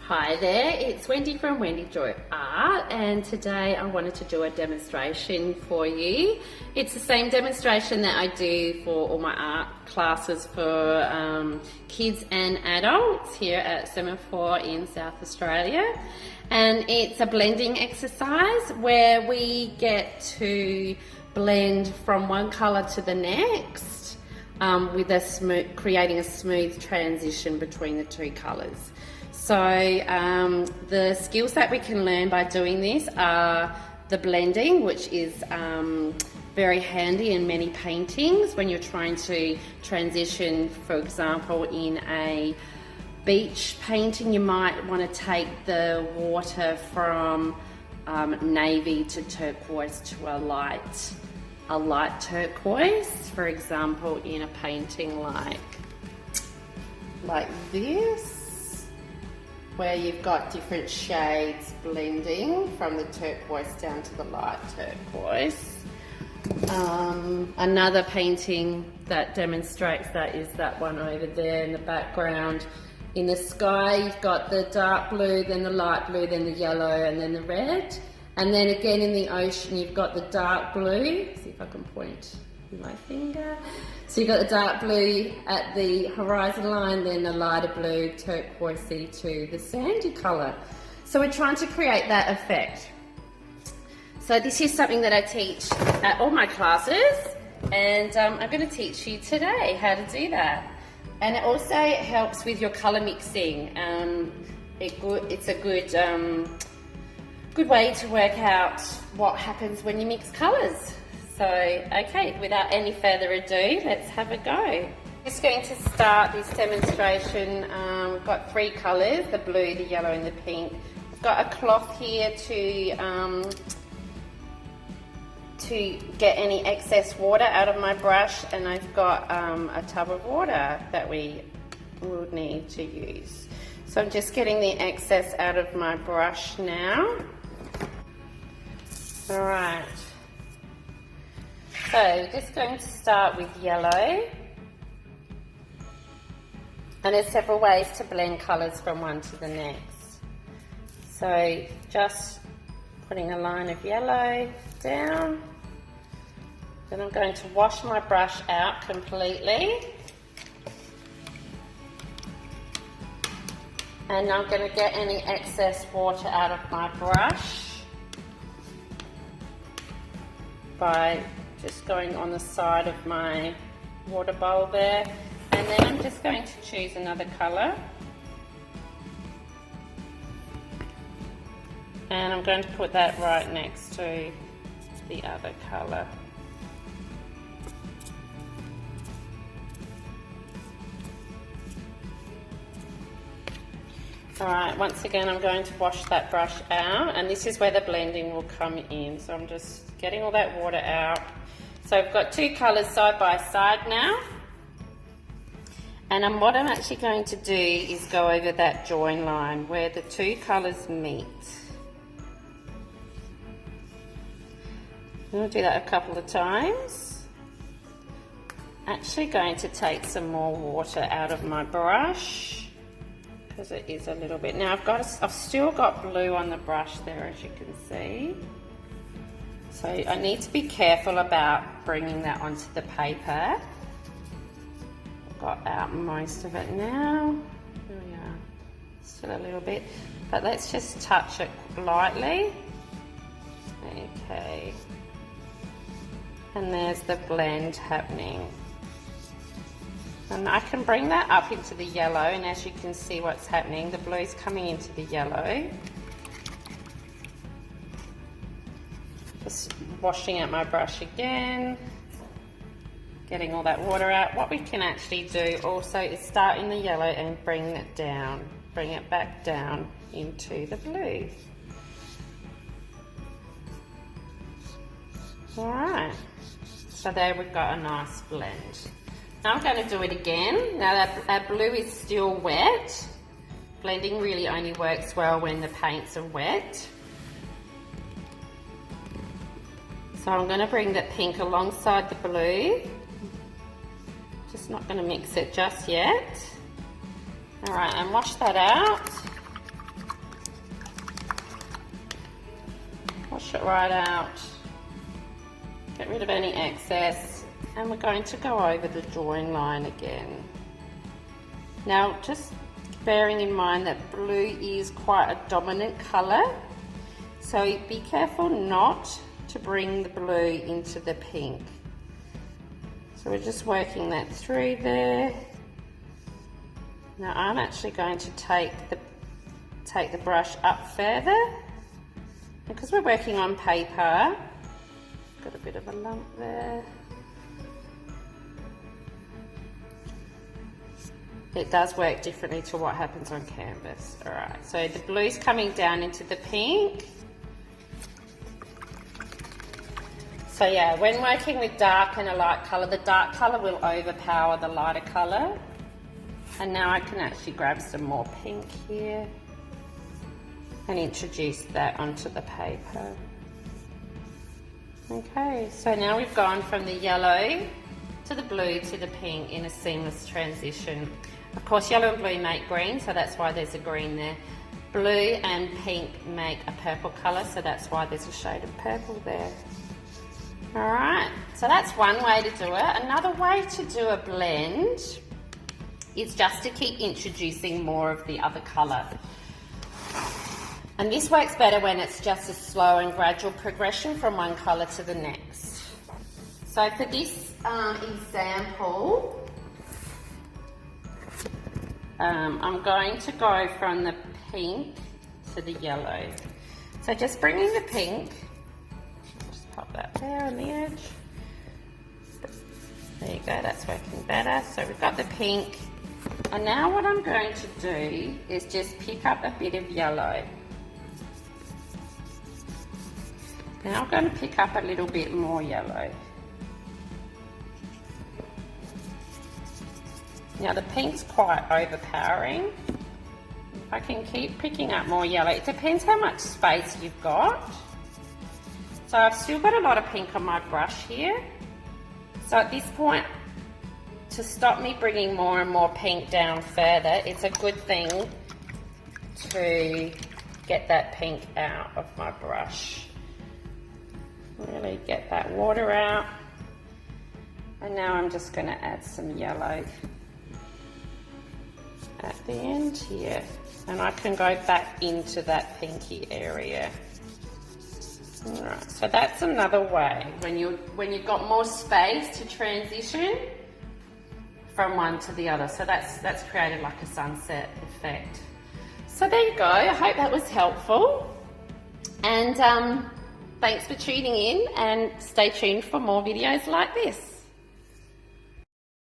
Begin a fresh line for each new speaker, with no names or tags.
Hi there, it's Wendy from Wendy Joy Art, and today I wanted to do a demonstration for you. It's the same demonstration that I do for all my art classes for kids and adults here at Semaphore in South Australia. And it's a blending exercise where we get to blend from one colour to the next with creating a smooth transition between the two colours. So the skills that we can learn by doing this are the blending, which is very handy in many paintings when you're trying to transition. For example, in a beach painting, you might want to take the water from navy to turquoise to a light turquoise. For example, in a painting like this, where you've got different shades blending from the turquoise down to the light turquoise. Another painting that demonstrates that is that one over there in the background. In the sky, you've got the dark blue, then the light blue, then the yellow, and then the red. And then again in the ocean, you've got the dark blue. See if I can point with my finger. So you've got the dark blue at the horizon line, then the lighter blue, turquoisey to the sandy colour. So we're trying to create that effect. So this is something that I teach at all my classes, and I'm going to teach you today how to do that. And it also helps with your colour mixing. It's a good way to work out what happens when you mix colours. So, okay, without any further ado, let's have a go. Just going to start this demonstration. We've got three colours, the blue, the yellow and the pink. I've got a cloth here to get any excess water out of my brush, and I've got a tub of water that we will need to use. So I'm just getting the excess out of my brush now. All right. So just going to start with yellow, and there's several ways to blend colours from one to the next. So just putting a line of yellow down, then I'm going to wash my brush out completely, and I'm going to get any excess water out of my brush by just going on the side of my water bowl there, and then I'm just going to choose another colour, and I'm going to put that right next to the other colour. Alright, once again I'm going to wash that brush out, and this is where the blending will come in. So I'm just getting all that water out. So I've got two colours side by side now, and what I'm actually going to do is go over that join line where the two colours meet. I'm going to do that a couple of times. Actually going to take some more water out of my brush because it is a little bit. Now I've still got blue on the brush there, as you can see. So I need to be careful about bringing that onto the paper. I've got out most of it now. There we are. Still a little bit, but let's just touch it lightly. Okay. And there's the blend happening. And I can bring that up into the yellow, and as you can see what's happening, the blue's coming into the yellow. Just washing out my brush again, getting all that water out. What we can actually do also is start in the yellow and bring it down, bring it back down into the blue. All right, so there we've got a nice blend. Now I'm going to do it again. Now that our blue is still wet. Blending really only works well when the paints are wet. So I'm going to bring the pink alongside the blue. Just not going to mix it just yet. All right, and wash that out. wash it right out. Get rid of any excess. And we're going to go over the join line again. Now, just bearing in mind that blue is quite a dominant colour, so be careful not to bring the blue into the pink. So we're just working that through there. Now I'm actually going to take the brush up further, because we're working on paper. Got a bit of a lump there. It does work differently to what happens on canvas. Alright, so the blue's coming down into the pink. So yeah, when working with dark and a light colour, the dark colour will overpower the lighter colour. And now I can actually grab some more pink here and introduce that onto the paper. Okay, so now we've gone from the yellow to the blue to the pink in a seamless transition. Of course, yellow and blue make green, so that's why there's a green there. Blue and pink make a purple colour, so that's why there's a shade of purple there. Alright, so that's one way to do it. Another way to do a blend is just to keep introducing more of the other colour. And this works better when it's just a slow and gradual progression from one colour to the next. So for this example, I'm going to go from the pink to the yellow. So just bringing the pink, just pop that there on the edge. There you go, that's working better. So we've got the pink. And now what I'm going to do is just pick up a bit of yellow. Now I'm going to pick up a little bit more yellow. Now the pink's quite overpowering. If I can keep picking up more yellow, it depends how much space you've got. So I've still got a lot of pink on my brush here. So at this point, to stop me bringing more and more pink down further, it's a good thing to get that pink out of my brush. Really get that water out. And now I'm just going to add some yellow at the end here. And I can go back into that pinky area. Alright, so that's another way when you've got more space to transition from one to the other. So that's created like a sunset effect. So there you go. I hope that was helpful. And thanks for tuning in, and stay tuned for more videos like this.